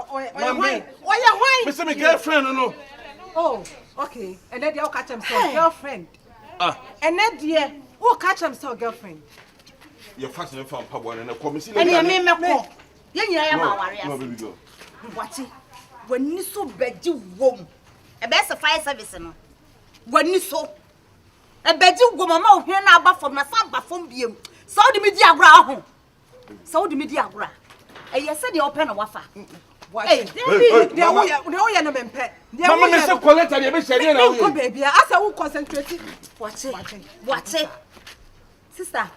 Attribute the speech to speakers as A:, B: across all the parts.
A: Why? Miss my girlfriend, no.
B: Oh, okay. And then they'll catch himself girlfriend. And then dear, who catch himself girlfriend?
A: You're fasting from Pabwan and a commission.
C: And you mean me?
A: No, baby girl.
C: What? When you so bed you womb. A best of fire service. When you so a bed you woman out here now, but from the samba from you. So the media ground. So the media ground. And you said you open a waffle.
B: Hey, they are no pet.
A: Mama, Mr. Colette, and you said, no,
B: baby. I said, who concentrated?
C: Watch it. Sister,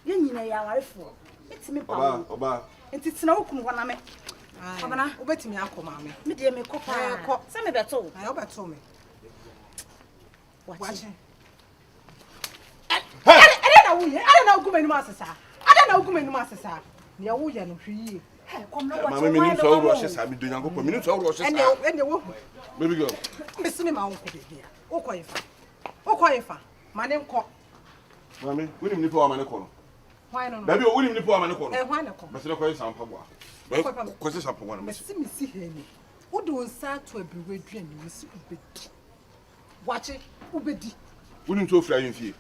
C: you know, you are for it's me, Oba. It's no one. Amana, obey me, uncle, mammy. Me, dear, me, cook. Send me that all. I hope I told me. Watch it. I don't know, good master. I don't know, good master. You're wooden, free.
A: Mamma, minutes old rushes, I be doing a couple minutes old rushes. And the baby girl.
B: Miss me, my uncle here. Oh, quiet. My name called.
A: Mammy, we didn't need for a call.
B: Why not?
A: Baby, we didn't need for a call.
B: Why not?
A: But no some papa. Because it's up one.
B: Miss me, see him. Who don't start to be ready? Watch it, Ubedi.
A: Wouldn't you fly in fear?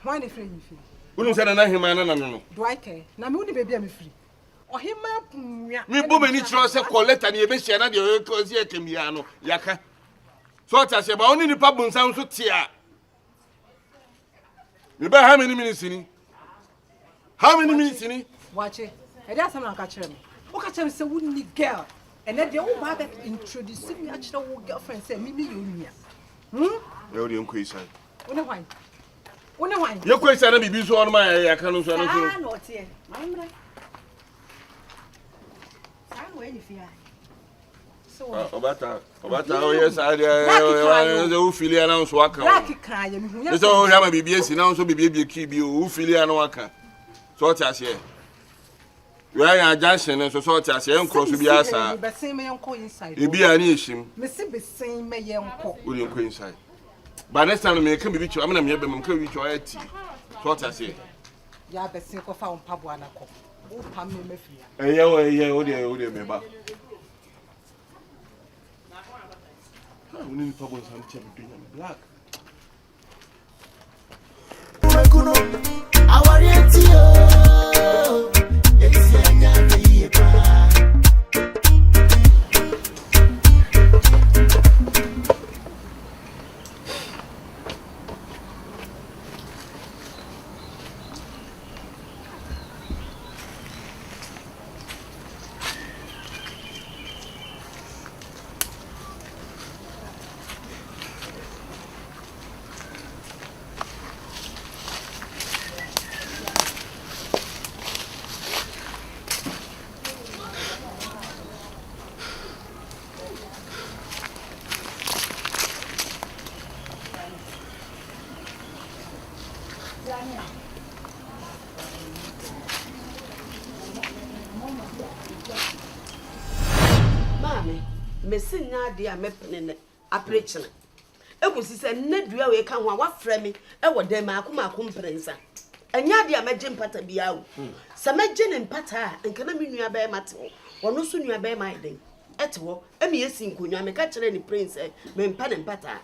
B: Why the free?
A: Wouldn't say no.
B: Do I care? Now, me baby, I'm free. Or him,
A: me woman, it's your Colette and you wish another cause here can be ano, Yaka. So I say, but only the pub sounds so tear. You buy how many minutes in it? How many minutes in it?
B: Watch it. And that's not catch him. Who catch him say, wouldn't need girl? And then the old mother introduced me actually girlfriend say, me, you.
A: You're the uncle side.
B: Why?
A: Your question be so on my account.
C: I'm not here. I'm waiting for you. So,
A: Obata, oh yes, I who feel announced waka. It's all have a BBS announced to be keep you who feel an waka. So as here. You are a junction and so sort as young cross to be as but same uncle inside. You be an issue. Missy be same my young uncle will you inside. By next time, I can be with you. I'm going to be with your tea. What I say.
B: You have a single found Pabuana. Oh, Pammy Mefia.
A: Yeah, member. We need to some champion black.
D: Mammy, Messing Nadia Mepin a preacher. It was a net dua we can what frame and what them Akuma comprensa. And Yadia Majin Pata be out. Some Majin and Pata and can I mean you bear matter or no soon you bear my day. Etwo, a mere sing when you make any prince, men pan and pata.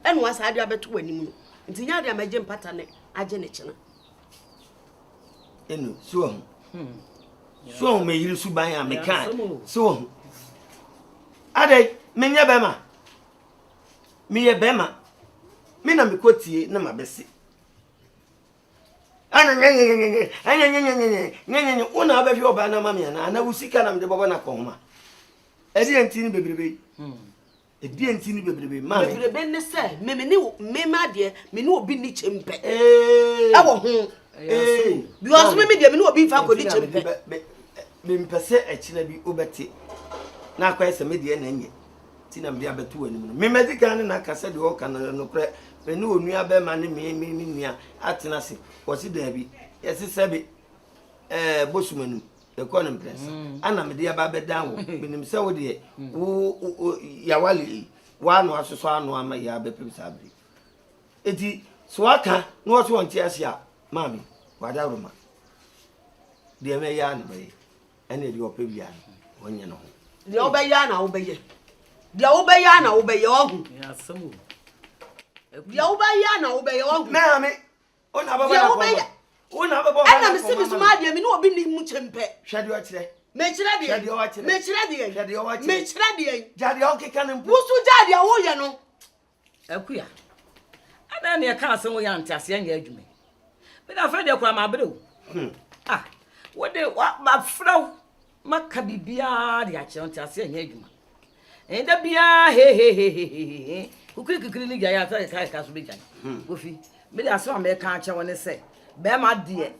D: And was I ever to any moon. Until Yadia Majin Patane, a genetana.
E: So may you so buy a mechanic. So Ade, Minya Bema. Me a Bema. Mina Mikoti, no my bessie. One of your banana mammy, and I will see Canam de Bobana Coma. A didn't see baby. A didn't see baby, mammy. The Ben say, Mema dear, me no be niche in pet. You ask me, dear, no be found with each Bim per se, actually be Ubati. Now, quite a median and Tina be able to anymore. Me medical and I can say the walk and no prayer. When no near bear money, me, at Nasi, was it there be? Yes, it's a bushman, the corner place. And I'm a dear Babby down, with himself, dear. Oh, Yawali, one was a son, one my yabe sabri. Eti, Swaka, no one tears ya, mammy, whatever man. Dear may yarn way, and your pibian, when you know.
D: The obeya na obeye. The obeya na obeye ogu.
F: Ya samu.
D: The obeya na obeye ogu.
E: Na me. Ona baba na ko. Ona baba.
D: Ana me se me suma de me no obi ni mu chempe.
E: Hwede o kire.
D: Me kire de.
E: Hwede o kire.
D: Me kire de.
E: Hwede o kire.
D: Me kire de.
E: Jade o keka ne mpu.
D: Wusu jade a wo ye no.
F: Akuya. Ana ne ka asem wo ya ntase anya adwuma. Me da fa de kwa ma bere o. Ah, wo de ma fraw maka bibia de a kire ntase anya adwuma. Enda bia he kukiri ni gya ya ta ka so be gya. Wo fi me de asem me ka ache woni se be ma de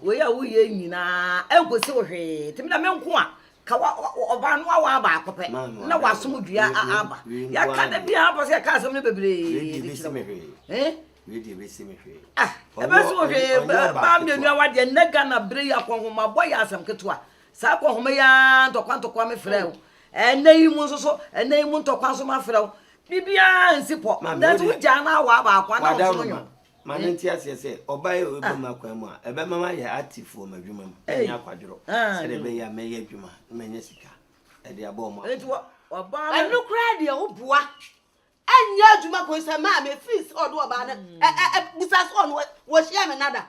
F: we ya wo ye nyina enkosi wo hwe timi da me nko a ka oba no wa ba akope na wasom dua aba ya ka da bia aba se ka asem ne bebre
E: we dey be see me hwe
F: ebe so hwe ba me nua wa de nega na bre ya konhoma boy asem ketua sa konhoma ya ntokwa me frɛ wo enayi mu so enayi mu ntokwa so ma frɛ wo bibia nsipo na tu ja na wa ba akwa na so nyo
E: manenti asese obaye obema kwamu a ebe mama ye active for madwuma mu enya kwadworo se de be ya meye adwuma menye sika e de abo mo
F: enti oba
D: anu kra de wo boa enya adwuma ko se ma me fees odo oba na busa so no wo hia me nada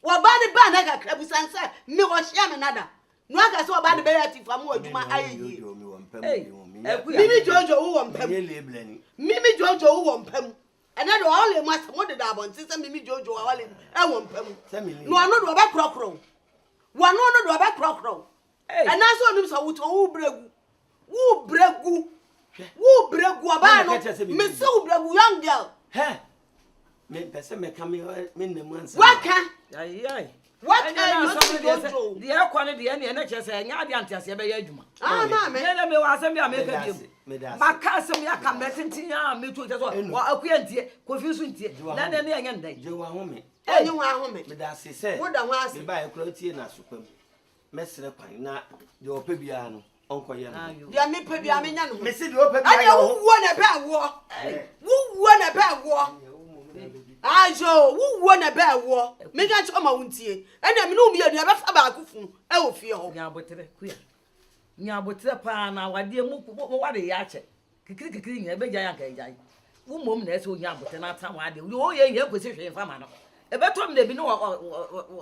D: wo ba ne ba na kakra busa se me wo hia me nada no aka se oba de be active am adwuma ayi mimi jojo wo mpam mimi jojo wo mpam ena do all ma se mo de da bon se mimi jojo wa wale e wo mpam no anu do ba krokro wo anu no do ba krokro ena so nim so wo bregu aba no me se wo bregu young girl
E: me pese me kam me nemu ansa
D: waka
F: ai
D: what are you jojo
F: the akwa ne de ne chese nya de antiase be ya adwuma
D: ma me
F: ne me wa asem ya me ka dim maka asem ya ka metintin ya me tu cheso wa akuya ntie kofi su ntie na ne enya ndai
E: je wa home
D: enyi wa home
E: me da se se
D: wo da ho ase
E: me ba e kro tie na sopam mesre kwan na de opebia no onko ye no
D: dia me pebia me nya no
E: me se de opebia
D: ya wo na ba wo na ba wo ajo wo na ba wo me ga cho ma wuntie ena me no mi adu ba fa ba akufu e wo fie ho
F: nya botere kuya nya botere pa na wade mu wade ya che kikiri nya be ja ya ka ja wo mom na ese nya botere na ta wade wo ye ye kwesi hwe fa ma no e beto me de bi no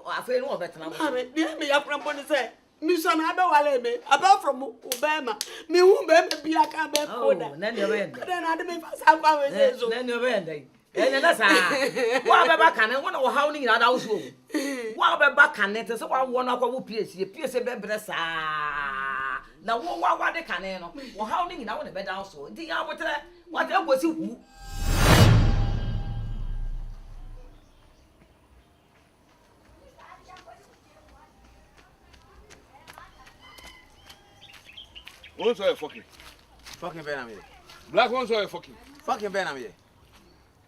F: afa no obetena
D: ma me dia me ya krampo ni se mi so na be wale me apart from Obama mi hu be me bi aka be koda
F: na ne be ndai
D: na de me fa sa kwa we se so
F: na ne be ndai ene na sa wa be ba kan wona wo haw ni nyina da wo so wa be ba kan te se wa wo na kwa wo piese be bre sa na wo wa de kan no wo haw ni nyina wo ne be da wo so ndi ya botere wa de gosi hu
A: One so fucking
G: Benham here.
A: Black one so fucking
G: Benham here.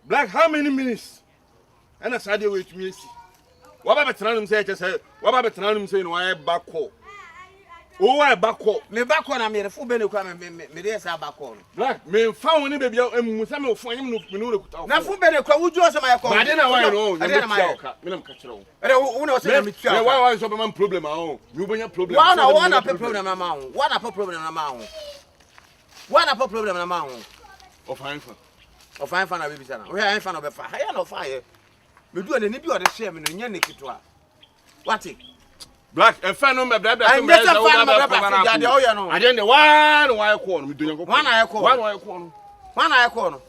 A: Black how many minutes? And a Saturday wait me see. What about Betranum say just say what about Betranum saying why back call? Oh why back call?
G: Me back on am here full benu kwa me dey say back on.
A: Black me found any baby musa me ofo him no kuta.
G: Na full benu kwa wuju so my call.
A: But then why no? Me na catch you.
G: Who knows say me tua.
A: Why so man problem ah? You benya problem.
G: One up problem na ma ho. One up problem na ma ho. One up problem na ma ho.
A: Of fine.
G: Of fine fan na baby sana. We fine fan obefa. Haya no fire. Me do ani bi o de share me no nya ne kitwa. What it?
A: Black and fan no me bla bla.
G: I'm just a fan of my daddy. Oh, you know.
A: I didn't why call me doing
G: one I call.
A: One I call.
G: One I call.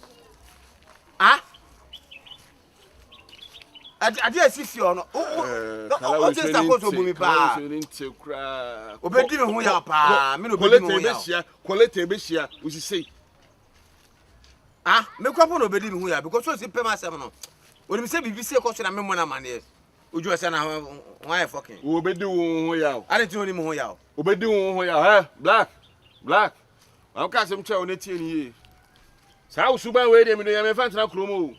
G: Ah? I did see you on. Oh, just a photo movie pa. Obedi me hu ya pa. Me no obedi me hu ya.
A: Quality be share, we say.
G: Ah, me kwa no obedi me hu ya because so si pay myself no. When me say BBC e ko so na me mo na mane. Uju ase na why fucking.
A: Obedi wo ya.
G: I didn't know him ya.
A: Obedi wo ya. Black. I'm ka sem che one tie ni ye. Sa usuban we de me no ya me fa tena kromo.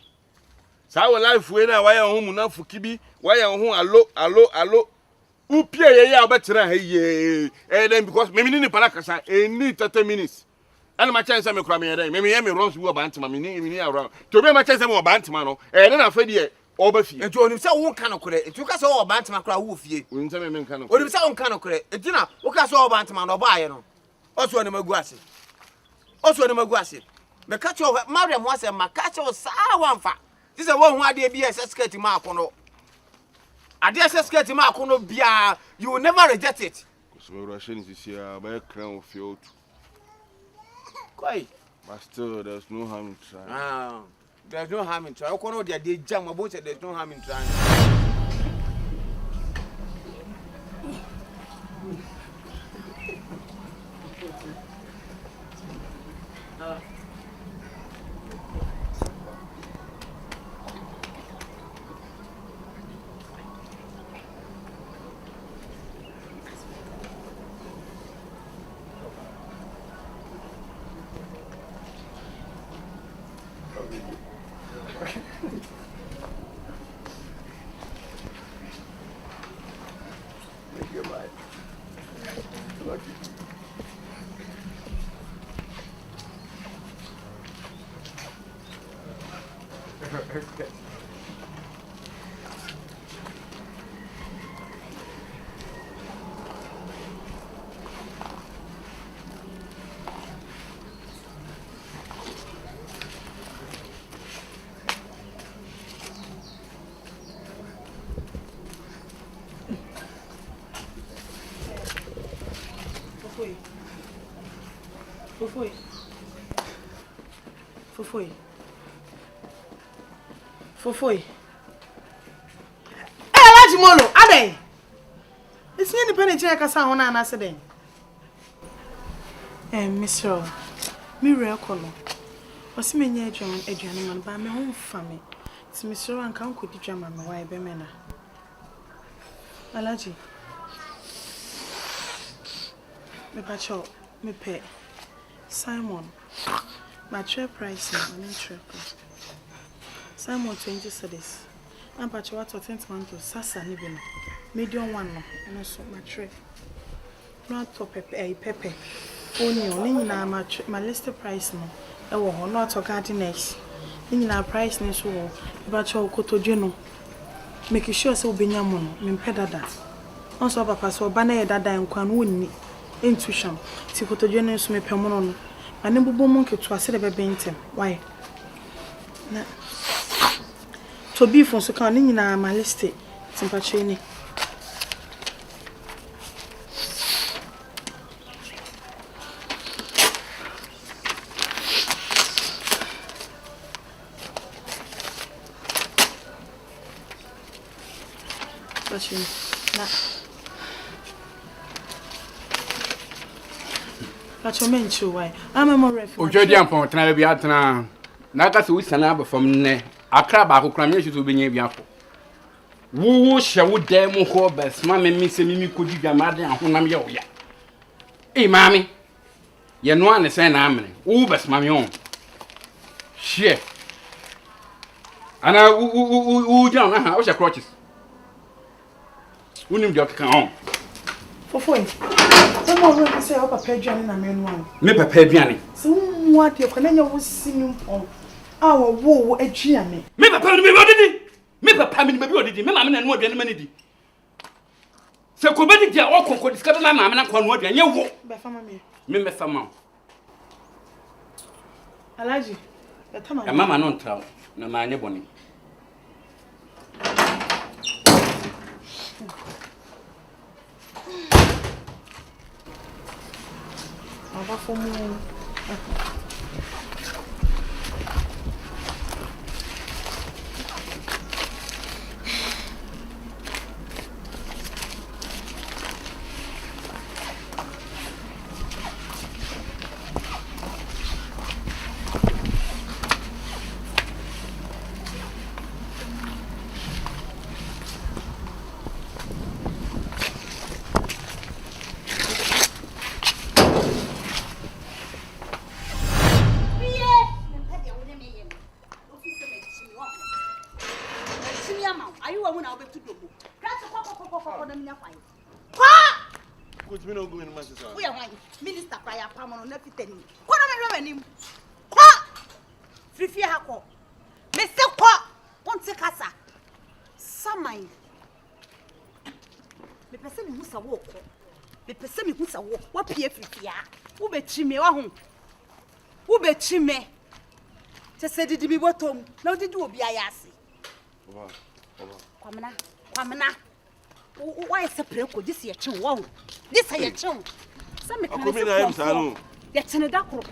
A: Sa wo life we na why ho mu na fukibi, why ho allo. Upie ye ya obetena ha ye. Then because me ni para kasa any 30 minutes. And my chance me kura me dey. Me runs wo ba ntima me ni around. To be my chance me wo ba ntima no. Na fa die Oba fie.
G: Enti onim sɛ wo nka no kore. Enti wo ka sɛ wo ba ntama kora wo fie.
A: Wo ntama me nka no.
G: Onim sɛ wo nka no kore. Enti na wo ka sɛ wo ba ntama no ba aye no. Oso ne magu ase. Oso ne magu ase. Me ka che Mariam ho asɛ ma ka che wo saa wamfa. Ti sɛ wo hu ade bi ɛ skirt ma akono. Ade skirt ma akono bia you will never reject it.
A: So we rush in this year by crown of your
G: Quite.
A: But still there's no harm in trying.
G: There's no harm in trying. I know they jam about it, there's no harm in trying.
B: Fofoi. Alaji Molo, ade. It's near the penny kasa ho na anase den. Mr. Mire kono. Osi menye aduane man ba me ho mfa me. Ti Mr. Anka nko di dwama me wa ebe me na. Alaji. Me pa cho me pe Simon. My trade price and interest. Simon 20 cedis. I'm patch what 10 to Sasa Nibino. Medium one no, and also my trade. Not top pepper. Only na my listed price no. Oh, not a gardeners. In our price next war. About your cotojuno. Make sure so be yamono, mimpedada. Also, papa so banner that and can win intuition. See cotojuno me permono. I never monkey to a set of a benton. Why? To be from so can in my list. Simpachini. That's your mention why. I'm a more refuge.
H: Ojodian for Tanabiatana. Nakasi we sanaba from ne. Akraba who cram you to be near Biafo. Woo shall would dare more best, mammy, Miss Mimi could you be mad and whom I'm yo ya. Eh, mammy. You're no one the same army. Oh, best mammy on. Share. And I young, I was a crotches. Who knew your come
B: For fun. Someone will say, oh, Pedro and a man one.
H: Me Pepiani.
B: So, what your cannon was singing on our woe a giant.
H: Me Papa, me what did he? Me Papa, me what did he? Me mamma and what the many. So, Kobedi, all could discover my mamma and what and you walk. Me, Fama.
B: Alaji, the time
H: a mamma non trout, no man, bonny.
B: For more.
C: Minister Praya Pamon, Nepitani. What am I running? Qua! Free hako. Mr. Qua! Won't take us. Samai. Me pese me hu sa wo ko. Me pese me hu sa wo. Wa pie fifia. Wo be chime wa hu. Wo be chime. Se se didi bi botom. Na didi obi ayase. Oba. Kwamna. Why is a preko? This year, chum. Wow, this year, chum. Some come in. I am Sano. Yet in a dark rope.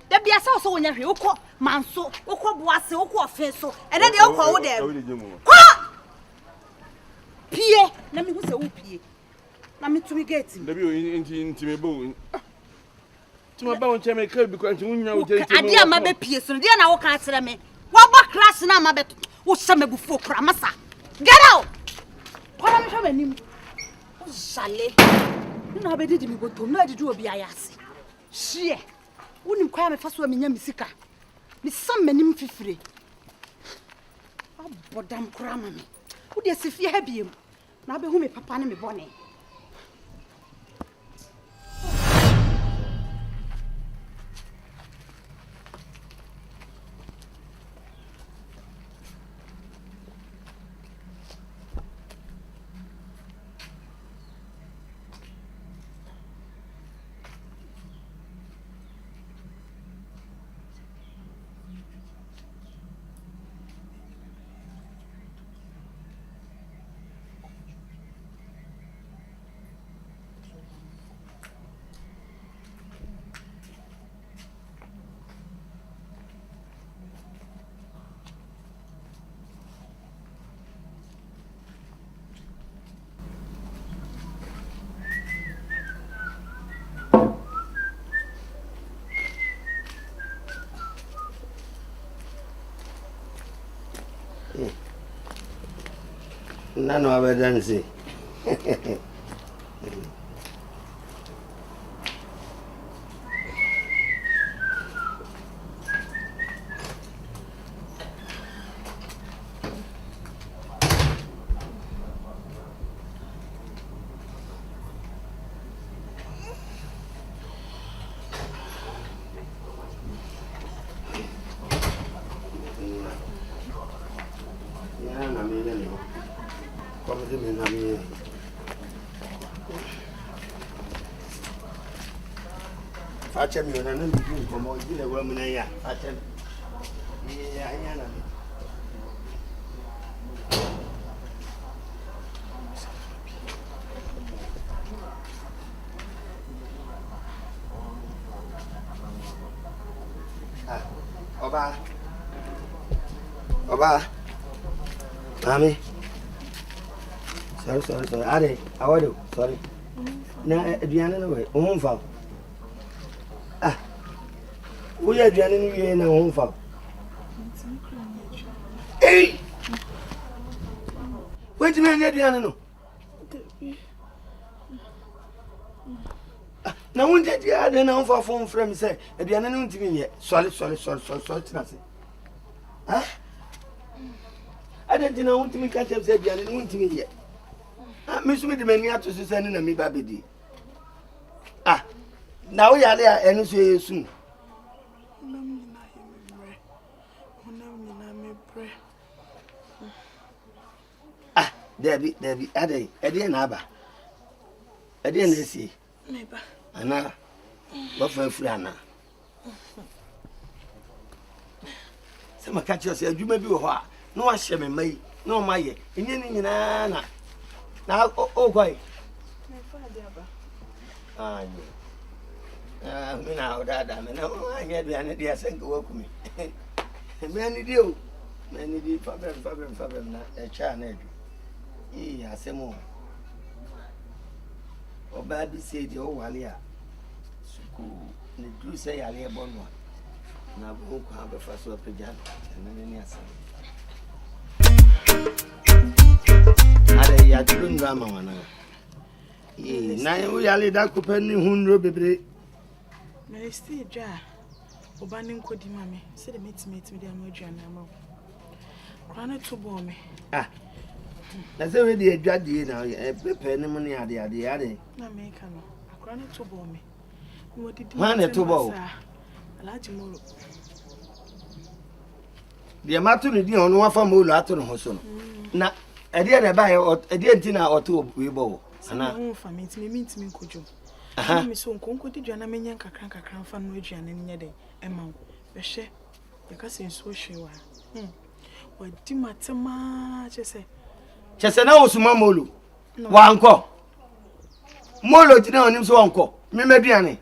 C: There be a sauce on your Oko, Manso, Oko Boise, Oko Feso, and then they all call them. Pierre, let me who's a whoopie. Let me to be getting. The view into me bone. To my bone, Jamaica, because you know, I dear my baby, so dear now can't tell me. What about class now, my bet? What's some before Kramasa? Get out! What am I having him? Oh, Sally. You know, I did me go to know to be ayasi. She wouldn't cry me first when I'm Missika. Miss some men for free. Oh, but damn crammer me. Who does if you have him? Now be whom me papa and me bonnet.
E: None of our dancing. Facem you and you come on, you know, woman. Yeah, Oba, Mommy. Sorry. Ade, how are you? Sorry. Now, Diana, no way. Home found. We are joining you in a home farm. Hey! Wait a minute, Diana. Now, when did you add an home for phone from say, Diana, no to me yet? Sorry. Huh? I didn't know to me catch up, said Diana, no to me yet. Miss me the many to send in me, baby. Now we are there and say soon. Debbie, Ade, Naba. I didn't see. Anna, what for Friana? Some catch yourself, you may be what? No, I shall be made, no, my ye, and you Nana. Now, oh, why? Now that I mean, I get the idea sent to work with me. Many do, problem, a child. I say more. Or baby say the old Walia. The do say I lay born one. Now, who have a first word pajama and then yes. I didn't drama one. Now we are that company who baby.
B: May stay dry. Obaning could mammy. Say the mates me the emoji and ammo. Crown to bore me. That's already a judge now. A penny at the other. No, make a crown to bore me. What did you want to bow? A large mole.
E: The amount of the on one from Mulaton Hoson. Now, Edia na ba edia ntina oto we bo.
B: Ana won fa me ntimi nkojo. Aha. Me so nkonko di dwana menya kakran fa no aduane nye den ema wo. Be hye. Ye ka se nso hwewa. Wadi matema chese.
E: Chese na osuma molo. Wa anko. Molo tina onim so anko. Me meduane.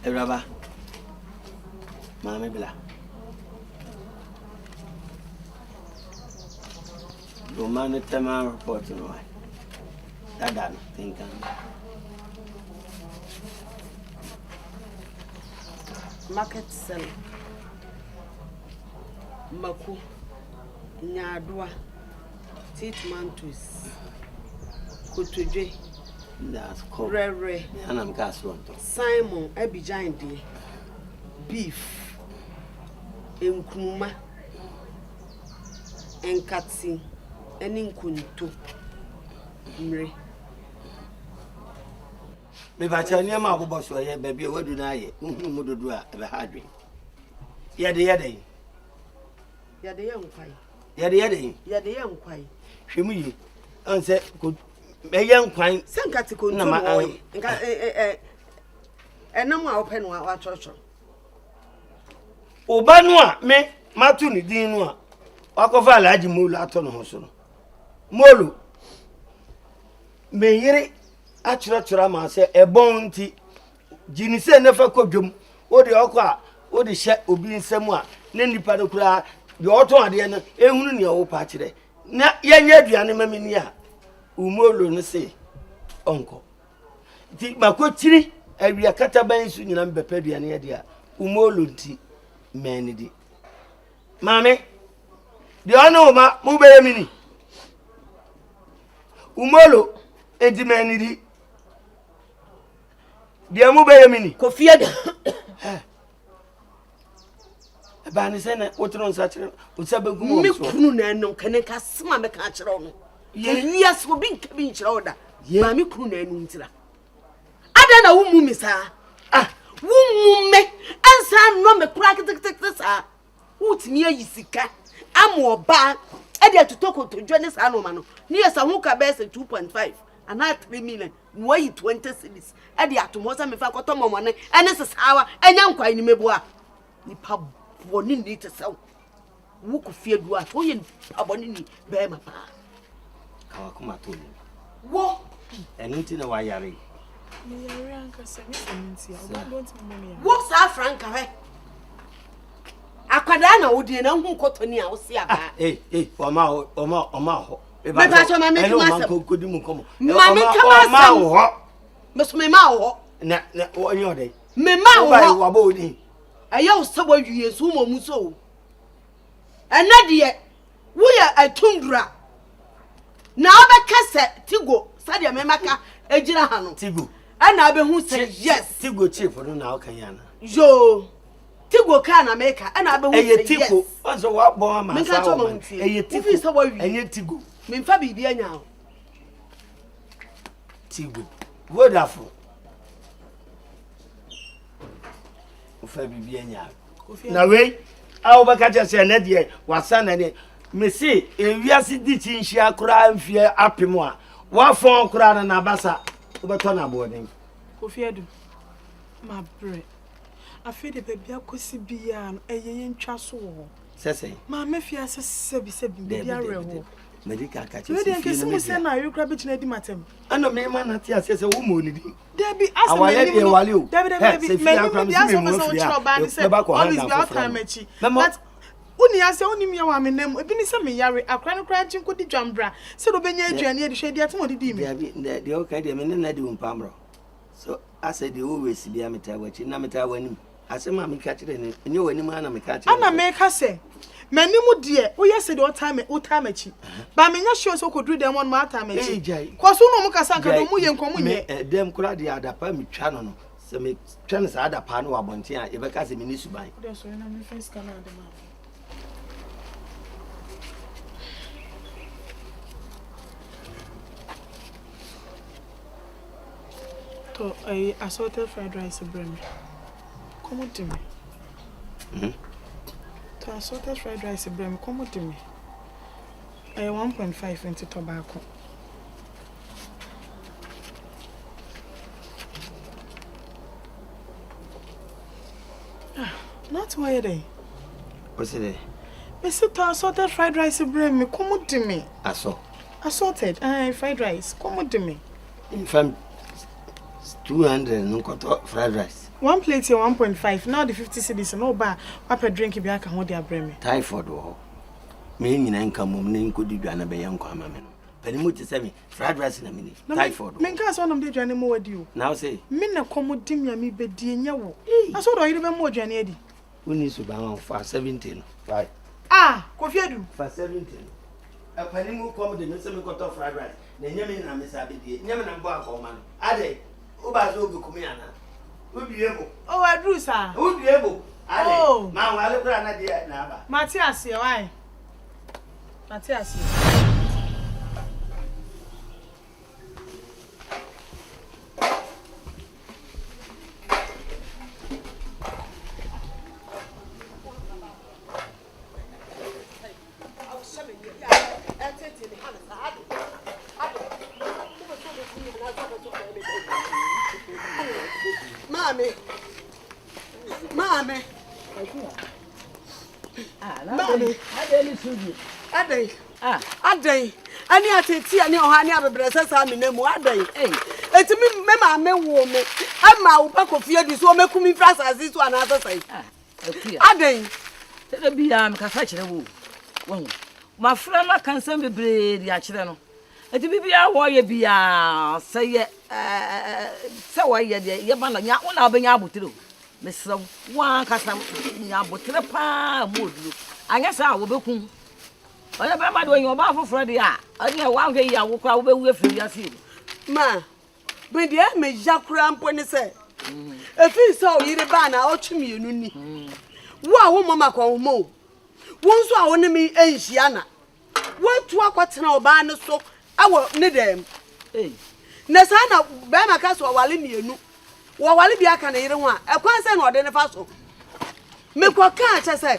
E: Raba. Mama bila. Romano tema report no. Dada think
D: market sell. Maku nyadwa titmantus kotodwe.
E: That's cool.
D: Rere.
E: And I'm gas one.
D: Simon Abidjan de beef. Enkruma. Enkatsi. Eninkunto. Mre.
E: Me ba cha niam abobo so ye ba bi e wadu na ye. Nhunu mu dodo a e ba hadwe. Yede
D: Yade yankwai.
E: Yede yankwai. Hwemu yi. On se ko meyan kwan
D: senkati ko ntu mo nka enam a open wa chocho
E: oba no a me matu ni din no a wakofa alaji molu ato no ho so no molu me yire achura ma se ebon nti jini se ne fa kodwom odi okọ a odi hye obi nsam a ne nipa de kura de oto ade no ehunu ne wo pa kire na yenye aduane mamini a umolo no se onko ti makotiri awia kataban su nyina mbepa duane ade a umolo nti menidi mame de ono ma mu be mini umolo edi menidi de mu be mini
D: kofia de
E: ba ni se na wotro nsa kire usabegu mo
D: mi kunu na no kene ka sema me ka kire no ye so bi nka bi nkire oda ma mi kunu na anu ntira ada na wumu mi sa wumu me ansa no me kura kitikiti sa wutimi ayisika amo oba e de tutoko to dwane sa no ma no ni yesa hu ka be se 2.5 ana 3 million no yi 20 cedis e de atomo sa me fa koto momone ene sesawa enya nkwan ni meboa ni pa boni ni te saw wo ko fie du a so ye aboni ni be ma pa
E: kawa kuma to ni
D: wo
E: enunti na wa yare
B: Me yare anka se me sentia o don't me ya
D: wo sa franka he akwada na wodi na hu kotoni a wo se aba
E: oma ho
D: me ba so ma me
E: kuma ko kodi mu komo
D: ma me kama
E: ho
D: me so me ma ho
E: na wo nyo dey
D: me ma ho
E: wa ba odi
D: ayo so wa wiye so mo mu so ena de wo ya atundura na obekase tigo sadia me maka ejira ha no
E: tigo
D: ana be hu say yes
E: tigo chief no na o kan yana
D: yo tigo ka na meka ana be hu say yes
E: tigo onso wa bo ma sa
D: tigo so wa wi
E: eye tigo
D: me mfa bibi anya o
E: tigo wonderful ufa bibi anya na we awo baka cha se na de wasa na ne me se ewiase di chinhia akura mfie apem a wa fon akura na basa obeto na boarding
B: Kofi Edu ma bre afede baby akosi bia no eye ntwa so wo
E: sese
B: ma mafia sese bi bia rewo
E: medical catch
B: we dey kesi mo se na you grab it na di matem
E: ano me ma na ti asese wo mo ni di
B: Debbie ask me
E: ni wale o
B: Debbie me bi ask me so chiro ba ni say always be out time echi but uni ase uni mi wa me nam ebi ni se me yare akra no kra chin ko di dwambra se do benya aduane e de hwe di atemo di mi
E: de o ka de me na di umpamro so I said the always be a meta wachi na meta wani asema me ka kire ni enye wani ma na me ka kire
B: ana me ka se mani mu de o yes the time achi ba me nya show so ko do dem on ma time achi ko so no mu ka san ka do mu ye nkomu nye
E: dem kura de adapa me twa no se me twa no sa adapa no wabonten a e be ka se me ni suban
B: de so na me face kana de ma To a assorted fried rice brim. Come to me. To assorted fried rice brim, come to me. I 1.5 into tobacco. Not why they.
E: What's it?
B: Mr. To assorted fried rice brim, come to me. Assorted fried rice, come to me.
E: In fact, 200 no fried rice.
B: One plate here 1.5. Now the 50 cedis no bar. Papa drink if you can hold their brim.
E: Typhoid wo. Me nyina nka mom ne nkodi dwana be yanko amame no. Panimu ti se me fried rice na mini. Typhoid.
B: Me nka so nam de dwane mo wadi o.
E: Now say.
B: Me na komodim ya me bedi enya wo. Aso do yire be mo dwane adi.
E: Uni so ba for 17. Right.
B: Kofi adu.
E: For 17. Panimu come de me se me koto fried rice. Na nyame na me sa be die. Nyame na mbo akoma no. Ade. Uba so go kumi ana. Ubiebo.
B: Oh, Adru sir.
E: Ubiebo. Ade.
B: Oh.
E: Ma wale kura na die na aba.
B: Matthias, why? Matthias. Mommy. Adey. Ani ateti ani ohani abebrese sa me nemu adey. Etimi me ma me wo me. Ama wo pa kofie di so mekumi frasasi so ana asasai. Adey.
F: Tede bia me ka fa kire wo. Wo. Ma fra na kansan bebre di a kire no. Eti bibia wo ye bia seye se wo ye de ye ba na nya wo na obenya abotiro. Mesra wa kasa nya abotire pa modulu. Anya sa wo bekun. Oya be ma do yin oba foforo de a. Ani e wa hwe ya wo kwa wo be wu afiri asi.
B: Ma. Be de me jakura mpo ni se. Efi so yire ba na otwemi enu ni. Wo a wo mama kwa wo mo. Wo nso a wo ne mi enhia na. Wo tu akwatena oba ne so awo ne dem. Na sa na be ma ka so wale mienu. Wo wale bia ka na yire ho a ekwan se na ode ne fa so. Me kwa ka che se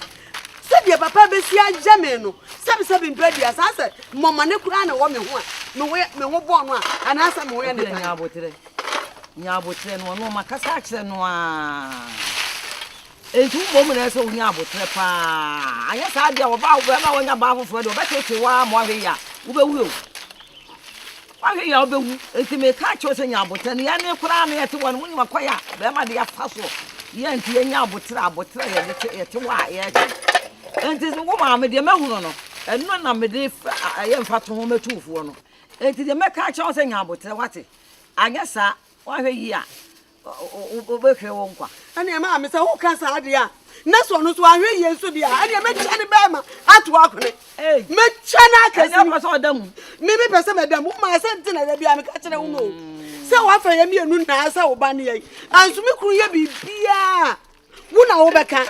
B: de papa be si ajame no sebi mpedia sa se mama ne kura na wo me ho a me ho bo no a ana sa me wo ye ne
F: nya abotre no no makasa akire no a etu mo mu na se wo nya abotre pa anya sa dia wo ba wo ma wo nya ba foforo de wo betete wa mo ahwe ya wo be wu o ahwe ya wo be wu enti me ka cho se nya abotre ne ya ne kura na ye te wo no ni makoya be ma de ya fa so ye enti ye nya abotre ye te wa ye enti so wo ma me de mahunu no eno na me de ye mfa to ho metufuo no enti de me ka cho se nya abotre wate anya sa wa hwe yi a o be hwe wo nkwa
B: ani ma me se wo ka sa ade a na so no so ahwe yi so de a ani me kya ne ba ma ato akone me kya na akasi
F: anya ma so damu
B: me pese me damu ma se ntina da bia me ka kire wo no se wa fa ye me enu na sa wo ba ne yi anso me kuru ye bibia wo na wo beka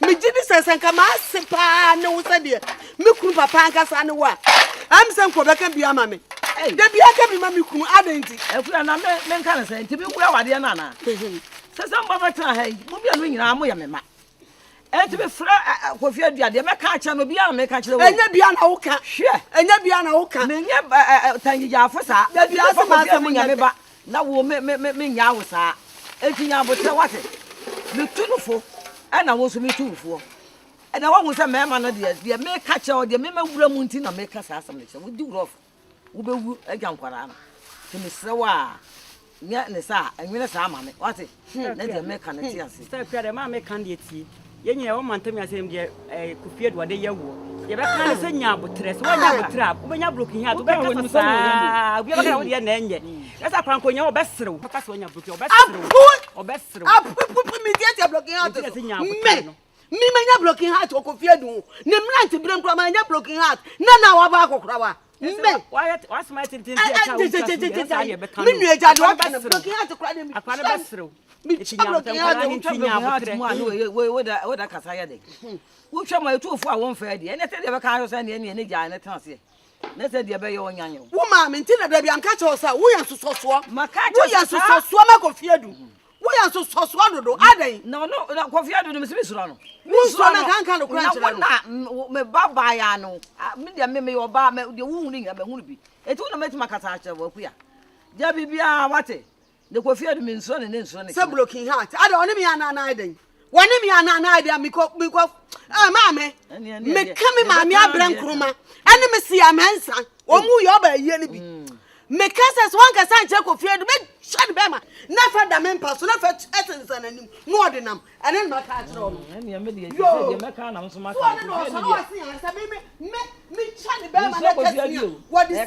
B: me gidi sesenka ma sepa ne wo se de me kuru papa anka sa ne wa am se nko beka bia ma me de bia ka bi ma me kuru adenti
F: ekura na me nka na se nti bi kura wade na na se se mba beta ha mo bia no nyina mo ya me ma enti be fra kofi adua de me ka acha no bia me ka kire wo
B: enya bia na wo ka
F: hwe
B: enya bia na wo ka
F: me nye tangija afosa
B: de bia se ma se mo
F: nya me ba na wo me nya wo sa enti nya botre wate me tunufo ana wo so me tunufo ana wo hu se me ma no de me ka kire wo de me mawura mu nti na me ka sa asam ne se wo di rof wo be wu agya nkwara na te me sewa nya ne sa enwene sa ama me wate na de me ka ne ti ase
I: sa kwa de ma me kan de ti yenye wo mantam ya sem de kufie do de yewo ye be kan se nya abotre se wo nya abotre a wo be nya broken ha to be ka sa obi be ka wo de na enye esa kwan ko nya wo be serew papa se wo nya broken wo be serew
B: me dia broken heart me nya broken heart o kofie du ne mlant brem kura ma nya broken heart na wa ba akokura wa me
I: wa smart tin tin dia ka wo
B: me nu eja do ka na broken heart kura de mi
I: akwara be serew
B: me nya
F: abotre wo da kasa ya de wo twa ma etuofo a won fa de ene te de be ka so ne ja ne tan se na say dia be ye onyanyo
D: wo ma me nti na da bia nka che o sa wo yan sososo
F: maka
D: wo yan sososo ma Kofi Adu wo yan sososo dodo adan
F: no Kofi Adu no me sibi sura no
D: wo sura na kan no kura nchira
F: no me baba ya no me dia me yo ba me de wu ni me hu bi etu na metima kata ache wo akuya dia bibia wate de Kofi Adu me nso ne nso ne
D: se blocking heart adan oni me ana na adan wani mi ana na adan mi ko ma me kame ma me abran kroma ene me si amansa o mu yo ba yie ni bi me kasa so wan kasa nche Kofi Adu me shade be ma na fa da me mpa so na fa esensa nanim no ordinam ene ma ka akere o
F: ene me de me ka na so ma ka
D: me shade be ma na kasa what is